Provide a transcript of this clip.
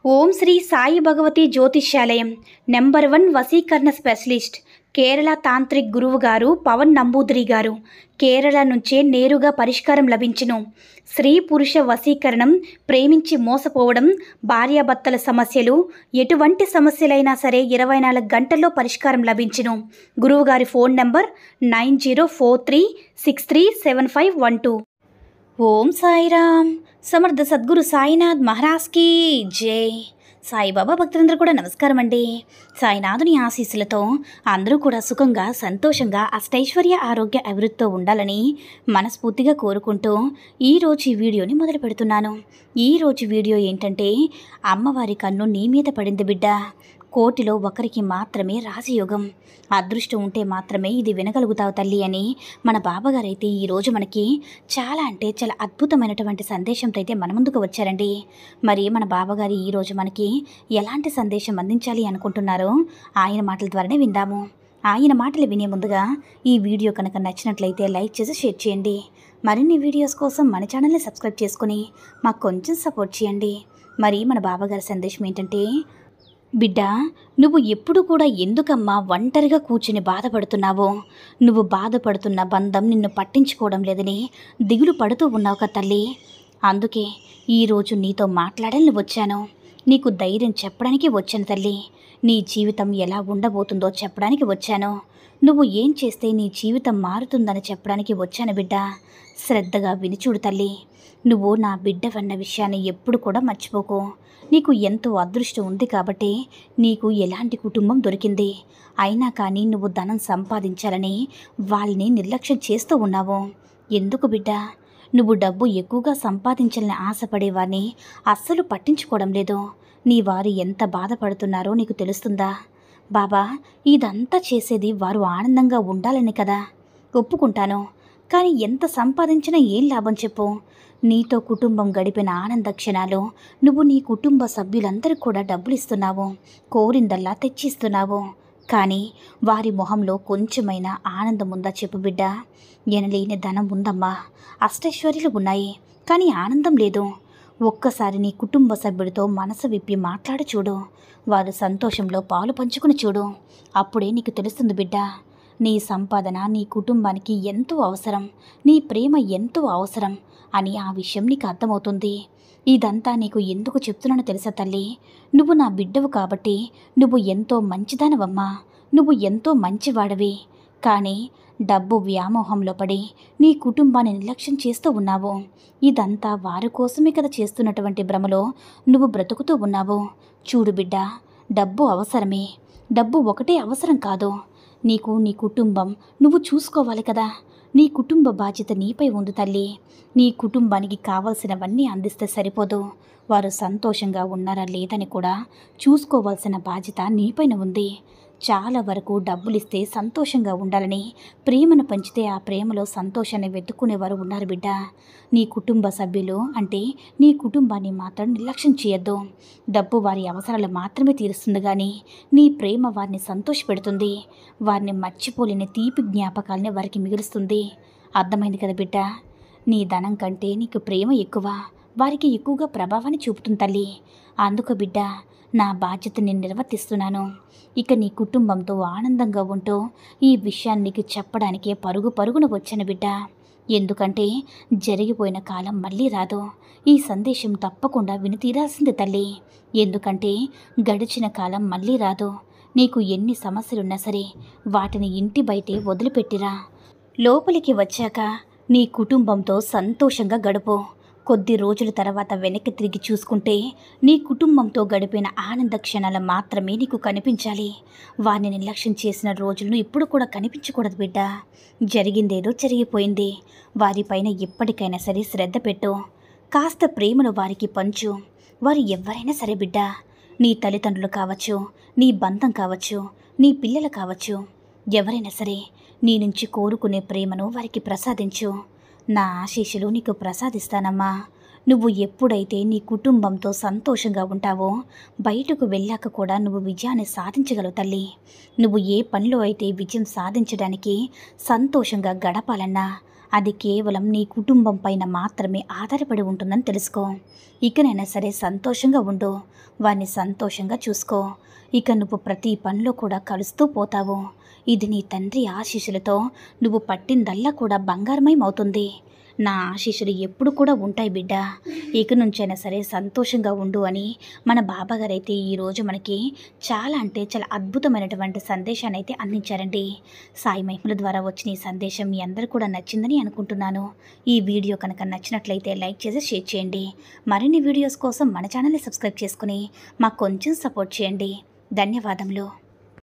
ఓం శ్రీ సాయి భగవతి జ్యోతిష్యాలయం నెంబర్ 1 వశీకరణ specialist Kerala tantric గురువు గారు పవన్ నంబూదిరి గారు కేరళ నుంచే నేరుగా పరిష్కారం లభించును. స్త్రీ పురుష వశీకరణం, ప్రేమించి మోసపోవడం, భార్యాభర్తల సమస్యలు, ఎటువంటి సమస్యలైనా సరే 24 గంటల్లో పరిష్కారం లభించును. గురువుగారి ఫోన్ నంబర్ 9043637512. ఓం సాయిరామ్. సమర్థ సద్గురు సాయినాథ్ మహారాజ్ కీ జై. సాయిబాబా భక్తులందరూ కూడా నమస్కారం అండి. సాయినాథుని ఆశీస్సులతో అందరూ కూడా సుఖంగా, సంతోషంగా, అష్టైశ్వర్య, ఆరోగ్య అభివృద్ధితో ఉండాలని మనస్ఫూర్తిగా కోరుకుంటూ ఈరోజు ఈ వీడియోని మొదలు పెడుతున్నాను. ఈరోజు వీడియో ఏంటంటే, అమ్మవారి కన్ను నీ మీద పడింది బిడ్డ. కోటిలో ఒకరికి మాత్రమే రాజయోగం. అదృష్టం ఉంటే మాత్రమే ఇది వినగలుగుతావు తల్లి అని మన బాబాగారు అయితే ఈరోజు మనకి చాలా అద్భుతమైనటువంటి సందేశంతో అయితే మన ముందుకు వచ్చారండి. మరి మన బాబాగారు ఈరోజు మనకి ఎలాంటి సందేశం అందించాలి అనుకుంటున్నారో ఆయన మాటల ద్వారానే విందాము. ఆయన మాటలు వినే ముందుగా ఈ వీడియో కనుక నచ్చినట్లయితే లైక్ చేసి షేర్ చేయండి. మరిన్ని వీడియోస్ కోసం మన ఛానల్ని సబ్స్క్రైబ్ చేసుకుని మాకు కొంచెం సపోర్ట్ చేయండి. మరి మన బాబాగారి సందేశం ఏంటంటే, బిడ్డ, నువ్వు ఎప్పుడు కూడా ఎందుకమ్మా ఒంటరిగా కూర్చుని బాధపడుతున్నావో? నువ్వు బాధపడుతున్న బంధం నిన్ను పట్టించుకోవడం లేదని దిగులు పడుతూ ఉన్నావు కదా తల్లి. అందుకే ఈరోజు నీతో మాట్లాడాలని వచ్చాను. నీకు ధైర్యం చెప్పడానికి వచ్చాను తల్లి. నీ జీవితం ఎలా ఉండబోతుందో చెప్పడానికి వచ్చాను. నువ్వు ఏం చేస్తే నీ జీవితం మారుతుందని చెప్పడానికి వచ్చాను బిడ్డ. శ్రద్ధగా వినిచూడు తల్లి. నువ్వు నా బిడ్డవన్న విషయాన్ని ఎప్పుడు కూడా మర్చిపోకు. నీకు ఎంతో అదృష్టం ఉంది కాబట్టి నీకు ఎలాంటి కుటుంబం దొరికింది. అయినా కానీ నువ్వు ధనం సంపాదించాలని వాళ్ళని నిర్లక్ష్యం చేస్తూ ఉన్నావు. ఎందుకు బిడ్డ? నువ్వు డబ్బు ఎక్కువగా సంపాదించాలని ఆశపడేవారిని అస్సలు పట్టించుకోవడం లేదు. నీ వారు ఎంత బాధపడుతున్నారో నీకు తెలుస్తుందా? బాబా, ఇదంతా చేసేది వారు ఆనందంగా ఉండాలని కదా. ఒప్పుకుంటాను, కానీ ఎంత సంపాదించినా ఏం లాభం చెప్పు? నీతో కుటుంబం గడిపిన ఆనంద క్షణాలు నువ్వు నీ కుటుంబ సభ్యులందరికీ కూడా డబ్బులు ఇస్తున్నావు, కోరిందల్లా తెచ్చిస్తున్నావు. కానీ వారి మొహంలో కొంచెమైనా ఆనందం ఉందా చెప్పు బిడ్డ? ఎనలేని ధనం ఉందమ్మా, అష్టైశ్వర్యాలు ఉన్నాయి, కానీ ఆనందం లేదు. ఒక్కసారి నీ కుటుంబ సభ్యుడితో మనసు విప్పి మాట్లాడి చూడు. వారు సంతోషంలో పాలు పంచుకుని చూడు. అప్పుడే నీకు తెలుస్తుంది బిడ్డ. నీ సంపాదన నీ కుటుంబానికి ఎంతో అవసరం, నీ ప్రేమ ఎంతో అవసరం అని ఆ విషయం నీకు అర్థమవుతుంది. ఇదంతా నీకు ఎందుకు చెప్తున్నానో తెలుసా తల్లి? నువ్వు నా బిడ్డవు కాబట్టి. నువ్వు ఎంతో మంచిదానవమ్మా, నువ్వు ఎంతో మంచివాడవి. కానీ డబ్బు వ్యామోహంలో పడి నీ కుటుంబాన్ని నిర్లక్ష్యం చేస్తూ ఉన్నావు. ఇదంతా వారి కోసమే కదా చేస్తున్నటువంటి భ్రమలో నువ్వు బ్రతుకుతూ ఉన్నావు. చూడు బిడ్డ, డబ్బు అవసరమే, డబ్బు ఒకటే అవసరం కాదు. నీకు నీ కుటుంబం నువ్వు చూసుకోవాలి కదా. నీ కుటుంబ బాధ్యత నీపై ఉంది తల్లి. నీ కుటుంబానికి కావాల్సినవన్నీ అందిస్తే సరిపోదు. వారు సంతోషంగా ఉన్నారా లేదని కూడా చూసుకోవాల్సిన బాధ్యత నీపైన ఉంది. చాలా వరకు డబ్బులిస్తే సంతోషంగా ఉండాలని, ప్రేమను పంచితే ఆ ప్రేమలో సంతోషాన్ని వెతుక్కునేవారు ఉన్నారు బిడ్డ. నీ కుటుంబ సభ్యులు అంటే నీ కుటుంబాన్ని మాత్రం నిర్లక్ష్యం చేయొద్దు. డబ్బు వారి అవసరాలు మాత్రమే తీరుస్తుంది, కానీ నీ ప్రేమ వారిని సంతోషపెడుతుంది. వారిని మర్చిపోలేని తీపి జ్ఞాపకాలని వారికి మిగులుస్తుంది. అర్థమైంది కదా బిడ్డ? నీ ధనం కంటే నీకు ప్రేమ ఎక్కువ, వారికి ఎక్కువగా ప్రభావాన్ని చూపుతుంది తల్లి. అందుకు బిడ్డ, నా బాధ్యత నేను నిర్వర్తిస్తున్నాను. ఇక నీ కుటుంబంతో ఆనందంగా ఉంటూ ఈ విషయాన్ని నీకు చెప్పడానికే పరుగున వచ్చాను బిడ్డ. ఎందుకంటే జరిగిపోయిన కాలం మళ్ళీ రాదు. ఈ సందేశం తప్పకుండా విని తీరాల్సింది తల్లి. ఎందుకంటే గడిచిన కాలం మళ్ళీ రాదు. నీకు ఎన్ని సమస్యలున్నా సరే వాటిని ఇంటి బయటే వదిలిపెట్టిరా. లోపలికి వచ్చాక నీ కుటుంబంతో సంతోషంగా గడుపు. కొద్ది రోజుల తర్వాత వెనక్కి తిరిగి చూసుకుంటే నీ కుటుంబంతో గడిపిన ఆనంద క్షణాలు మాత్రమే నీకు కనిపించాలి. వారిని నిర్లక్ష్యం చేసిన రోజులను ఇప్పుడు కూడా కనిపించకూడదు బిడ్డ. జరిగిందేదో జరిగిపోయింది. వారిపైన ఎప్పటికైనా సరే శ్రద్ధ పెట్టు. కాస్త ప్రేమను వారికి పంచు. వారు ఎవరైనా సరే బిడ్డ, నీ తల్లిదండ్రులు కావచ్చు, నీ బంధం కావచ్చు, నీ పిల్లలు కావచ్చు, ఎవరైనా సరే నీ నుంచి కోరుకునే ప్రేమను వారికి ప్రసాదించు. నా ఆశీస్సులు నీకు ప్రసాదిస్తానమ్మా. నువ్వు ఎప్పుడైతే నీ కుటుంబంతో సంతోషంగా ఉంటావో బయటకు వెళ్ళాక కూడా నువ్వు విజయాన్ని సాధించగలవు తల్లి. నువ్వు ఏ పనిలో అయితే విజయం సాధించడానికి సంతోషంగా గడపాలన్నా అది కేవలం నీ కుటుంబం పైన మాత్రమే ఆధారపడి ఉంటుందని తెలుసుకో. ఇకనైనా సరే సంతోషంగా ఉండు, వారిని సంతోషంగా చూసుకో. ఇక నువ్వు ప్రతి పనిలో కూడా కలుస్తూ పోతావు. ఇది నీ తండ్రి ఆశీస్సులతో నువ్వు పట్టిందల్లా కూడా బంగారమయమవుతుంది. నా ఆశీస్సులు ఎప్పుడు కూడా ఉంటాయి బిడ్డ. ఇక నుంచైనా సరే సంతోషంగా ఉండు అని మన బాబాగారైతే ఈరోజు మనకి చాలా అంటే చాలా అద్భుతమైనటువంటి సందేశాన్ని అయితే అందించారండి. సాయి మహిమల ద్వారా వచ్చిన ఈ సందేశం మీ అందరూ కూడా నచ్చిందని అనుకుంటున్నాను. ఈ వీడియో కనుక నచ్చినట్లయితే లైక్ చేసి షేర్ చేయండి. మరిన్ని వీడియోస్ కోసం మన ఛానల్ని సబ్స్క్రైబ్ చేసుకుని మాకు కొంచెం సపోర్ట్ చేయండి. ధన్యవాదములు.